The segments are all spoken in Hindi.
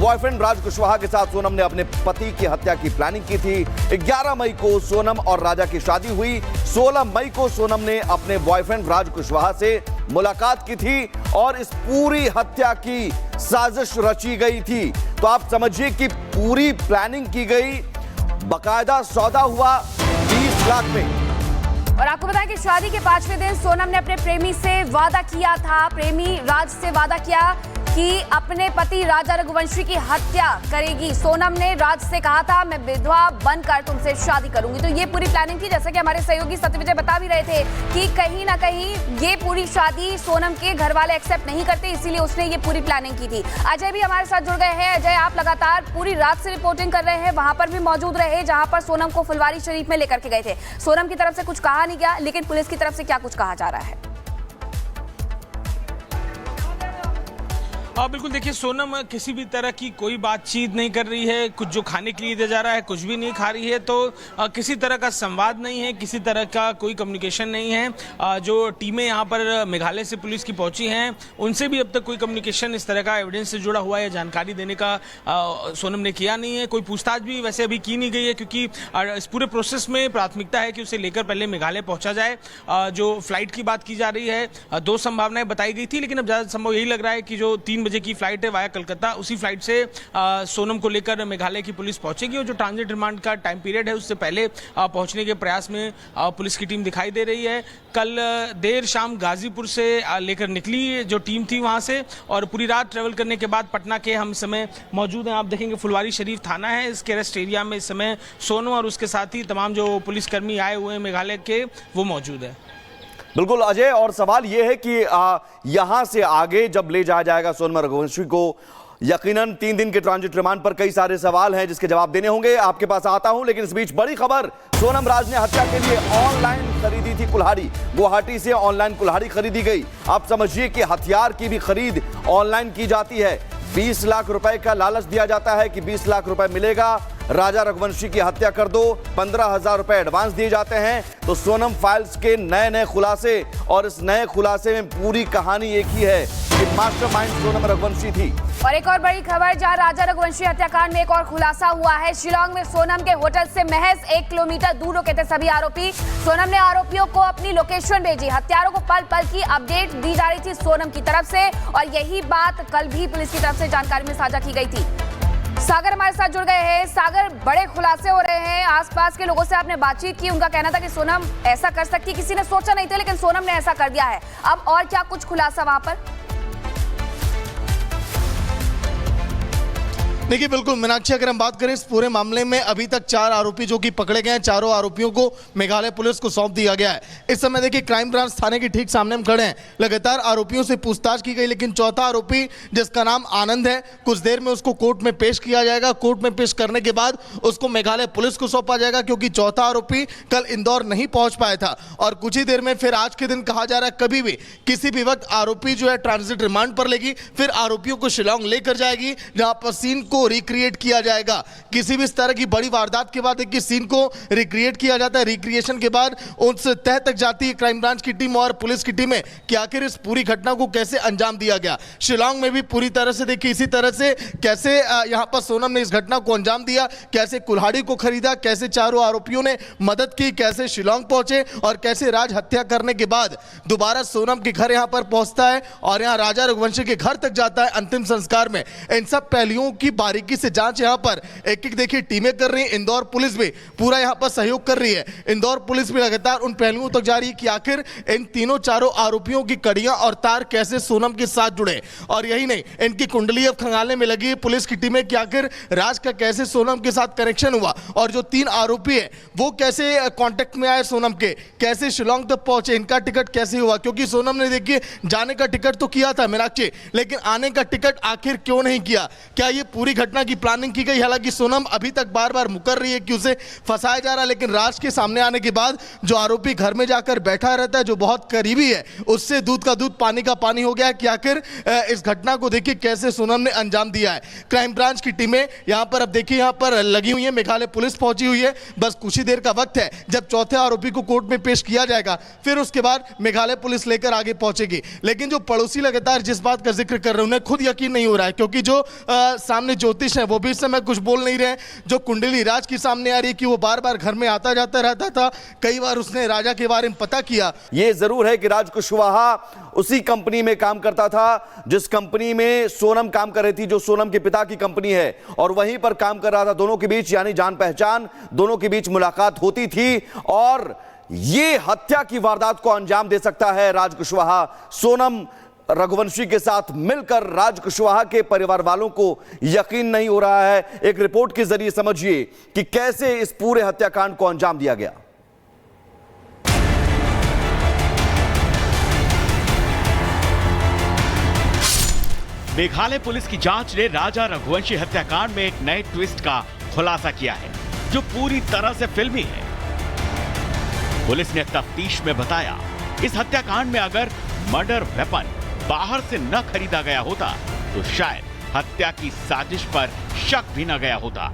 बॉयफ्रेंड राज कुशवाहा के साथ सोनम ने अपने पति की हत्या की प्लानिंग की थी। 11 मई को सोनम और राजा की शादी हुई। 16 मई को सोनम ने अपने बॉयफ्रेंड राज कुशवाहा से मुलाकात की थी और इस पूरी हत्या की साजिश रची गई थी। तो आप समझिए कि पूरी प्लानिंग की गई, बकायदा सौदा हुआ 20 लाख में। और आपको बताएं कि शादी के 5वें दिन सोनम ने अपने प्रेमी से वादा किया था, प्रेमी राज से वादा किया कि अपने पति राजा रघुवंशी की हत्या करेगी। सोनम ने राज से कहा था, मैं विधवा बनकर तुमसे शादी करूंगी। तो ये पूरी प्लानिंग थी। जैसा कि हमारे सहयोगी सत्यविजय बता भी रहे थे कि कहीं ना कहीं ये पूरी शादी सोनम के घर वाले एक्सेप्ट नहीं करते, इसीलिए उसने ये पूरी प्लानिंग की थी। अजय भी हमारे साथ जुड़ गए हैं। अजय, आप लगातार पूरी रात से रिपोर्टिंग कर रहे हैं, वहां पर भी मौजूद रहे जहां पर सोनम को फुलवारी शरीफ में लेकर के गए थे। सोनम की तरफ से कुछ कहा नहीं गया, लेकिन पुलिस की तरफ से क्या कुछ कहा जा रहा है? बिल्कुल, देखिए, सोनम किसी भी तरह की कोई बातचीत नहीं कर रही है। कुछ जो खाने के लिए दिया जा रहा है कुछ भी नहीं खा रही है। तो किसी तरह का संवाद नहीं है, किसी तरह का कोई कम्युनिकेशन नहीं है। जो टीमें यहाँ पर मेघालय से पुलिस की पहुंची हैं उनसे भी अब तक कोई कम्युनिकेशन इस तरह का एविडेंस से जुड़ा हुआ है, जानकारी देने का सोनम ने किया नहीं है। कोई पूछताछ भी वैसे अभी की नहीं गई है, क्योंकि इस पूरे प्रोसेस में प्राथमिकता है कि उसे लेकर पहले मेघालय पहुंचा जाए। जो फ्लाइट की बात की जा रही है, 2 संभावनाएं बताई गई थी, लेकिन अब ज़्यादा संभव यही लग रहा है कि जो 3 बजे की फ्लाइट है वाया कलकत्ता, उसी फ्लाइट से सोनम को लेकर मेघालय की पुलिस पहुंचेगी। और जो ट्रांजिट रिमांड का टाइम पीरियड है उससे पहले पहुंचने के प्रयास में पुलिस की टीम दिखाई दे रही है। कल देर शाम गाजीपुर से लेकर निकली जो टीम थी वहां से, और पूरी रात ट्रेवल करने के बाद पटना के हम समय मौजूद हैं। आप देखेंगे फुलवारी शरीफ थाना है, इसके रेस्ट एरिया में इस समय सोनम और उसके साथ ही तमाम जो पुलिसकर्मी आए हुए हैं मेघालय के, वो मौजूद है। बिल्कुल अजय, और सवाल यह है कि यहां से आगे जब ले जाया जाएगा सोनम रघुवंशी को, यकीनन 3 दिन के ट्रांजिट रिमांड पर कई सारे सवाल हैं जिसके जवाब देने होंगे। आपके पास आता हूं, लेकिन इस बीच बड़ी खबर, सोनम राज ने हत्या के लिए ऑनलाइन खरीदी थी कुल्हाड़ी। गुवाहाटी से ऑनलाइन कुल्हाड़ी खरीदी गई। आप समझिए कि हथियार की भी खरीद ऑनलाइन की जाती है। 20 लाख रुपए का लालच दिया जाता है कि 20 लाख रुपए मिलेगा, राजा रघुवंशी की हत्या कर दो, 15,000 रुपए एडवांस दिए जाते हैं। तो सोनम फाइल्स के नए खुलासे, और इस नए खुलासे में पूरी कहानी एक ही है कि मास्टरमाइंड सोनम रघुवंशी थी। और एक और बड़ी खबर, जहां राजा रघुवंशी हत्याकांड में एक और खुलासा हुआ है। शिलांग में सोनम के होटल से महज 1 किलोमीटर दूर रुके थे सभी आरोपी। सोनम ने आरोपियों को अपनी लोकेशन भेजी। हत्यारों को पल पल की अपडेट दी जा रही थी सोनम की तरफ से, और यही बात कल भी पुलिस की तरफ से जानकारी में साझा की गई थी। सागर हमारे साथ जुड़ गए हैं। सागर, बड़े खुलासे हो रहे हैं। आसपास के लोगों से आपने बातचीत की, उनका कहना था कि सोनम ऐसा कर सकती, किसी ने सोचा नहीं था, लेकिन सोनम ने ऐसा कर दिया है। अब और क्या कुछ खुलासा वहां पर? देखिए, बिल्कुल मीनाक्षी, अगर हम बात करें इस पूरे मामले में अभी तक 4 आरोपी जो कि पकड़े गए हैं, चारों आरोपियों को मेघालय पुलिस को सौंप दिया गया है। इस समय देखिए क्राइम ब्रांच थाने के ठीक सामने हम खड़े हैं। लगातार आरोपियों से पूछताछ की गई, लेकिन चौथा आरोपी जिसका नाम आनंद है, कुछ देर में उसको कोर्ट में पेश किया जाएगा। कोर्ट में पेश करने के बाद उसको मेघालय पुलिस को सौंपा जाएगा, क्योंकि चौथा आरोपी कल इंदौर नहीं पहुंच पाया था। और कुछ ही देर में फिर आज के दिन कहा जा रहा है कभी भी किसी भी वक्त आरोपी जो है ट्रांजिट रिमांड पर लेगी, फिर आरोपियों को शिलांग लेकर जाएगी, जहां पर सीन को रिक्रिएट किया जाएगा। किसी भी इस तरह की बड़ी वारदात के बाद एक सीन को रिक्रिएट किया जाता है। रिक्रिएशन के बाद उस तह तक जाती है क्राइम ब्रांच की टीम और पुलिस की टीमें कि आखिर इस पूरी घटना को कैसे अंजाम दिया गया। शिलांग में भी पूरी तरह से देखिए इसी तरह से कैसे यहां पर सोनम ने इस घटना को अंजाम दिया, कैसे कुल्हाड़ी को खरीदा, कैसे चारों आरोपियों ने मदद की, कैसे शिलांग पहुंचे, और कैसे राज हत्या करने के बाद दोबारा सोनम के घर यहां पर पहुंचता है और यहां राजा रघुवंशी के घर तक जाता है अंतिम संस्कार में। इन सब पहलुओं की बारीकी से जांच यहां पर एक एक देखिए टीमें कर रही हैं। इंदौर पुलिस भी पूरा यहां पर सहयोग कर रही है। इंदौर पुलिस भी लगातार उन पहलुओं तक जा रही है कि आखिर इन तीनों चारों आरोपियों की कड़ियां और तार कैसे सोनम के साथ जुड़े। और यही नहीं, इनकी कुंडली अब खंगालने में लगी है पुलिस की टीमें कि आखिर राज का कैसे सोनम के साथ कनेक्शन हुआ, और जो 3 आरोपी है वो कैसे कांटेक्ट में आए सोनम के, कैसे शिलांग तक पहुंचे, इनका टिकट कैसे हुआ। क्योंकि सोनम ने देखिए जाने का टिकट तो किया था मीनाक्षी, लेकिन आने का टिकट आखिर क्यों नहीं किया? क्या ये पूरी घटना की प्लानिंग की गई? हालांकि सोनम अभी तक बार बार मुकर रही है कि उसे फंसाया जा रहा है, लेकिन राज के सामने आने के बाद जो आरोपी घर में जाकर बैठा रहता है, जो बहुत करीबी है, उससे दूध का दूध पानी का पानी हो गया है कि आखिर इस घटना को देखिए कैसे सोनम ने अंजाम दिया है। क्राइम ब्रांच की टीमें यहां पर अब देखिए यहां पर लगी हुई है, मेघालय पुलिस पहुंची हुई है। बस कुछ ही देर का वक्त है जब चौथे आरोपी को कोर्ट में पेश किया जाएगा, फिर उसके बाद मेघालय पुलिस लेकर आगे पहुंचेगी। लेकिन जो पड़ोसी लगातार जिस बात का जिक्र कर रहे हैं उन्हें खुद यकीन नहीं हो रहा है, क्योंकि जो सामने जो ज्योतिष हैं वो भी इस समय कुछ बोल नहीं रहे। जो कुंडली राज की सामने आ रही है कि वो बार बार घर में आता जाता रहता था, कई बार उसने राजा के बारे में पता किया। ये जरूर है कि राज कुशवाहा उसी कंपनी में काम करता था जिस कंपनी में सोनम काम कर रही थी, जो सोनम के पिता की कंपनी है, और वहीं पर काम कर रहा था। दोनों के बीच यानी जान पहचान, दोनों के बीच मुलाकात होती थी और ये हत्या की वारदात को अंजाम दे सकता है राज कुशवाहा। सोनम रघुवंशी के साथ मिलकर राज कुशवाहा के परिवार वालों को यकीन नहीं हो रहा है। एक रिपोर्ट के जरिए समझिए कि कैसे इस पूरे हत्याकांड को अंजाम दिया गया। मेघालय पुलिस की जांच ने राजा रघुवंशी हत्याकांड में एक नए ट्विस्ट का खुलासा किया है जो पूरी तरह से फिल्मी है। पुलिस ने तफ्तीश में बताया इस हत्याकांड में अगर मर्डर वेपन बाहर से न खरीदा गया होता तो शायद हत्या की साजिश पर शक भी न गया होता।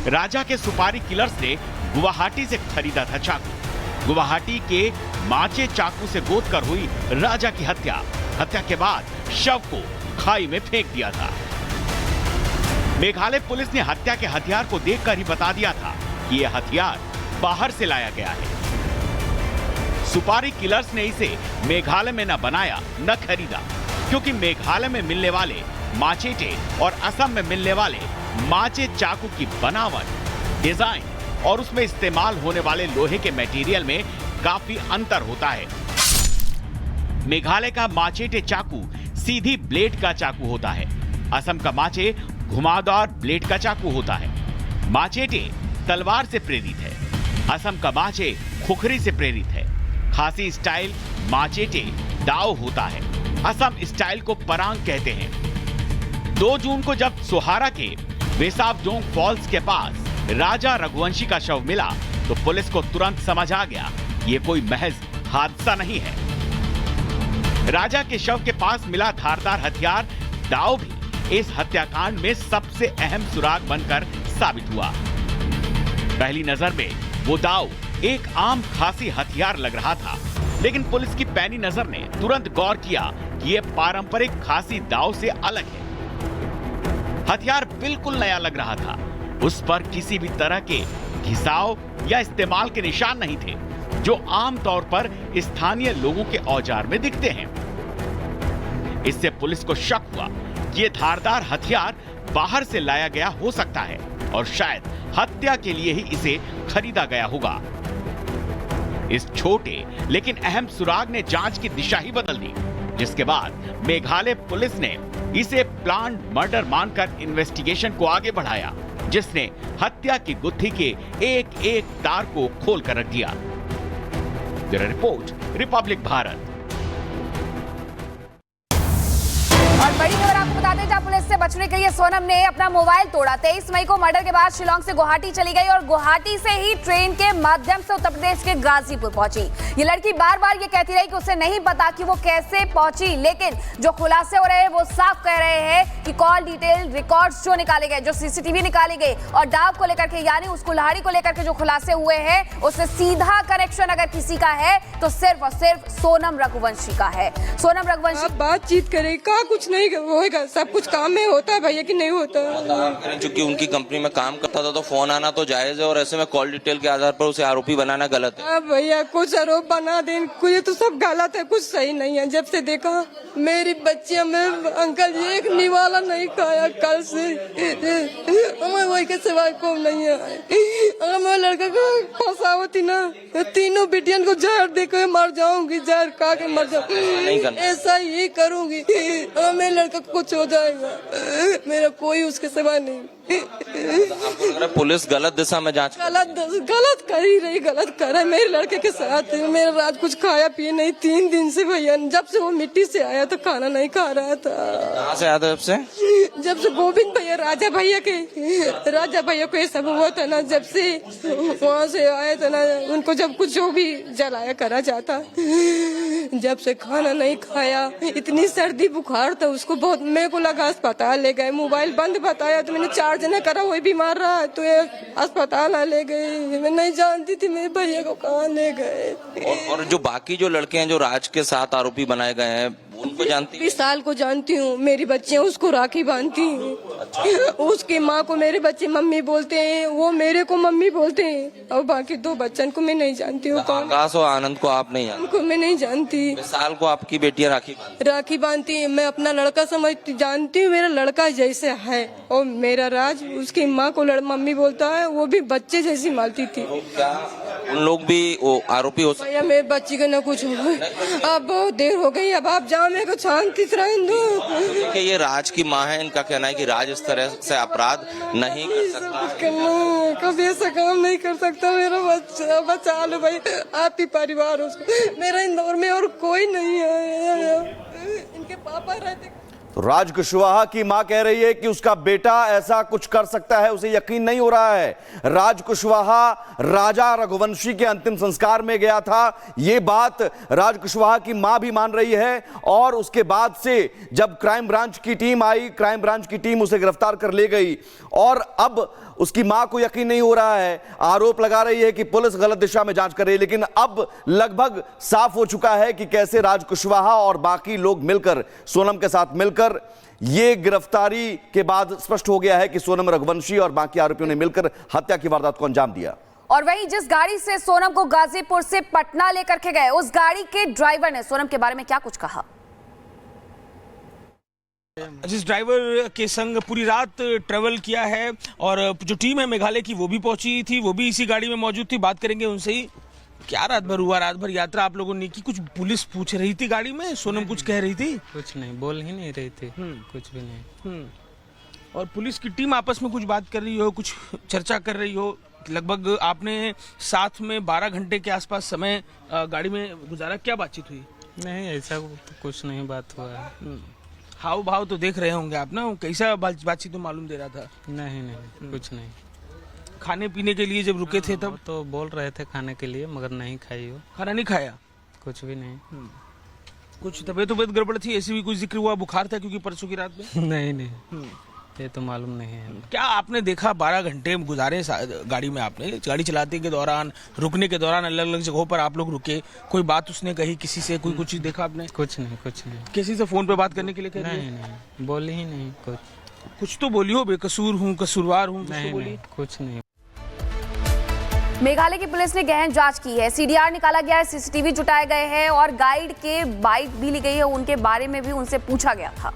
राजा के सुपारी किलर्स ने गुवाहाटी से खरीदा था चाकू। गुवाहाटी के माचे चाकू से गोद कर हुई राजा की हत्या। हत्या के बाद शव को खाई में फेंक दिया था। मेघालय पुलिस ने हत्या के हथियार को देखकर ही बता दिया था कि यह हथियार बाहर से लाया गया है। सुपारी किलर्स ने इसे मेघालय में न बनाया न खरीदा, क्योंकि मेघालय में मिलने वाले माचेटे और असम में मिलने वाले माचे चाकू की बनावट, डिजाइन और उसमें इस्तेमाल होने वाले लोहे के मटेरियल में काफी अंतर होता है। मेघालय का माचेटे चाकू सीधी ब्लेड का चाकू होता है। असम का माचे घुमावदार ब्लेड का चाकू होता है। माचेटे तलवार से प्रेरित है, असम का माचे खुखरी से प्रेरित है। खासी स्टाइल माचेटे दाव होता है, असम स्टाइल को परांग कहते हैं। 2 जून को जब सोहारा के वेसावजोंग फॉल्स के पास राजा रघुवंशी का शव मिला तो पुलिस को तुरंत समझ आ गया ये कोई महज हादसा नहीं है। राजा के शव के पास मिला धारदार हथियार दाव भी इस हत्याकांड में सबसे अहम सुराग बनकर साबित हुआ। पहली नजर में वो दाव एक आम खासी हथियार लग रहा था, लेकिन पुलिस की पैनी नजर ने तुरंत गौर किया कि यह पारंपरिक खासी दाव से अलग है। हथियार बिल्कुल नया लग रहा था। उस पर किसी भी तरह के घिसाव या इस्तेमाल के निशान नहीं थे जो आम तौर पर स्थानीय लोगों के औजार में दिखते हैं। इससे पुलिस को शक हुआ कि यह धारदार हथियार बाहर से लाया गया हो सकता है और शायद हत्या के लिए ही इसे खरीदा गया होगा। इस छोटे लेकिन अहम सुराग ने जांच की दिशा ही बदल दी, जिसके बाद मेघालय पुलिस ने इसे प्लान्ड मर्डर मानकर इन्वेस्टिगेशन को आगे बढ़ाया, जिसने हत्या की गुत्थी के एक एक तार को खोल कर रख दिया। Bureau report, Republic Bharat. और बड़ी खबर आपको बता दें, जहां पुलिस से बचने के लिए सोनम ने अपना मोबाइल तोड़ा। 23 मई को मर्डर के बाद शिलोंग से गुवाहाटी चली गई और गुवाहाटी से ही ट्रेन के माध्यम से उत्तर प्रदेश के गाजीपुर पहुंची। ये लड़की बार बार ये कहती रही कि उसे नहीं पता कि वो कैसे पहुंची, लेकिन जो खुलासे हो रहे हैं वो साफ कह रहे हैं कि कॉल डिटेल रिकॉर्ड्स जो निकाले गए, जो सीसीटीवी निकाली गई और डाव को लेकर के यानी उस कुल्हाड़ी को लेकर के जो खुलासे हुए हैं उससे सीधा कनेक्शन अगर किसी का है तो सिर्फ और सिर्फ सोनम रघुवंशी का है। सोनम रघुवंशी बातचीत करेगा, कुछ नहीं होएगा, सब कुछ काम में होता है भैया कि नहीं होता। चूंकि उनकी कंपनी में काम करता था तो फोन आना तो जायज है और ऐसे में कॉल डिटेल के आधार पर उसे आरोपी बनाना गलत है। भैया कुछ आरोप बना दें, कुछ तो सब गलत है, कुछ सही नहीं है। जब से देखा मेरी बच्चियां में अंकल जी एक निवाला नहीं खाया कल से, हमें वही के सिवा को नहीं है। अगर मैं लड़का को फंसा होती ना तो तीनों बेटियों को जहर देकर मर जाऊंगी, जहर खा के मर जाऊंगी, ऐसा ही करूंगी। मेरे लड़का को कुछ हो जाएगा, मेरा कोई उसके सिवा नहीं। पुलिस गलत दिशा में जांच गलत कर ही रही, गलत कर रहा है मेरे लड़के के साथ। मेरा रात कुछ खाया पिए नहीं 3 दिन से भैया, जब से वो मिट्टी से आया तो खाना नहीं खा रहा था। कहाँ से आया था? जब से गोविंद भैया राजा भैया को ये सब हुआ था ना, जब से वहाँ से आया था ना, उनको जब कुछ जो भी जलाया करा जाता, जब से खाना नहीं खाया, इतनी सर्दी बुखार था उसको बहुत। मेरे को लगा अस्पताल ले गए, मोबाइल बंद बताया तो मैंने चार्ज न करा, वही बीमार रहा तो ये अस्पताल ले गए। मैं नहीं जानती थी मेरे भैया को कहाँ ले गए। और जो बाकी जो लड़के हैं जो राज के साथ आरोपी बनाए गए हैं उनको जानती 20 साल को जानती हूँ। मेरी बच्चियाँ उसको राखी बांधती हैं। उसकी माँ को मेरे बच्चे मम्मी बोलते हैं, वो मेरे को मम्मी बोलते हैं, और बाकी 2 बच्चन को मैं नहीं जानती हूँ कौन। आकाश और आनंद को आप नहीं जानते? उनको मैं नहीं जानती। 20 साल को आपकी बेटियां राखी बांधती है। मैं अपना लड़का समझती, जानती हूँ मेरा लड़का जैसे है, और मेरा राज उसकी माँ को मम्मी बोलता है, वो भी बच्चे जैसी मालती थी। क्या उन लोग भी वो आरोपी हो सकते? भैया मेरे बच्ची का ना कुछ हो, अब बहुत देर हो गई, अब आप जाओ, मेरे को शांति से रहने दो। देखिए ये राज की माँ है, इनका कहना है कि राज इस तरह से अपराध नहीं कर सकता। कभी ऐसा काम नहीं कर सकता। मेरा बच्चा बचा लो भाई, आप ही परिवार हो। मेरा इंदौर में और कोई नहीं है, इनके पापा रहते। तो राज कुशवाहा की मां कह रही है कि उसका बेटा ऐसा कुछ कर सकता है, उसे यकीन नहीं हो रहा है। राज कुशवाहा राजा रघुवंशी के अंतिम संस्कार में गया था, यह बात राज कुशवाहा की मां भी मान रही है। और उसके बाद से जब क्राइम ब्रांच की टीम आई, क्राइम ब्रांच की टीम उसे गिरफ्तार कर ले गई, और अब उसकी मां को यकीन नहीं हो रहा है। आरोप लगा रही है कि पुलिस गलत दिशा में जांच कर रही है, लेकिन अब लगभग साफ हो चुका है कि कैसे राज कुशवाहा और बाकी लोग मिलकर, सोनम के साथ मिलकर, ये गिरफ्तारी के बाद स्पष्ट हो गया है कि सोनम रघुवंशी और बाकी आरोपियों ने मिलकर हत्या की वारदात को अंजाम दिया। और वहीं जिस गाड़ी से सोनम को गाजीपुर से पटना लेकर के गए, उस गाड़ी के ड्राइवर ने सोनम के बारे में क्या कुछ कहा? जिस ड्राइवर के संग पूरी रात ट्रेवल किया है, और जो टीम है मेघालय की वो भी पहुंची थी, वो भी इसी गाड़ी में मौजूद थी। बात करेंगे उनसे ही। क्या रात भर हुआ? रात भर यात्रा आप लोगों ने की? कुछ पुलिस पूछ रही थी गाड़ी में? सोनम कुछ कह रही थी? कुछ नहीं, बोल ही नहीं रही थी, कुछ भी नहीं। और पुलिस की टीम आपस में कुछ बात कर रही हो, कुछ चर्चा कर रही हो? लगभग आपने साथ में 12 घंटे के आसपास समय गाड़ी में गुजारा, क्या बातचीत हुई? नहीं, ऐसा कुछ नहीं बात हुआ है। हाव भाव तो देख रहे होंगे आप ना, कैसा बातचीत तो मालूम दे रहा था? नहीं, कुछ नहीं। खाने पीने के लिए जब रुके थे तब तो बोल रहे थे खाने के लिए, मगर नहीं खाई हो। खाना नहीं खाया? कुछ भी नहीं। कुछ तबीयत गड़बड़ थी, ऐसी भी कुछ जिक्र हुआ? बुखार था क्योंकि परसों की रात में? नहीं, ये तो मालूम नहीं है। क्या आपने देखा 12 घंटे गुजारे गाड़ी में? आपने गाड़ी चलाते के दौरान, रुकने के दौरान अलग अलग जगहों पर आप लोग रुके, कोई बात उसने कही किसी से? कोई कुछ देखा आपने? कुछ नहीं। किसी से फोन पे बात करने के लिए कह रही है? नहीं, बोली ही नहीं कुछ तो बोली हो, बेकसूर हूँ, कसूरवार हूँ, नहीं, कुछ नहीं। मेघालय की पुलिस ने गहन जांच की है, सीडीआर निकाला गया है, सीसीटीवी जुटाए गए हैं, और गाइड के बाइट भी ली गई है, उनके बारे में भी उनसे पूछा गया था।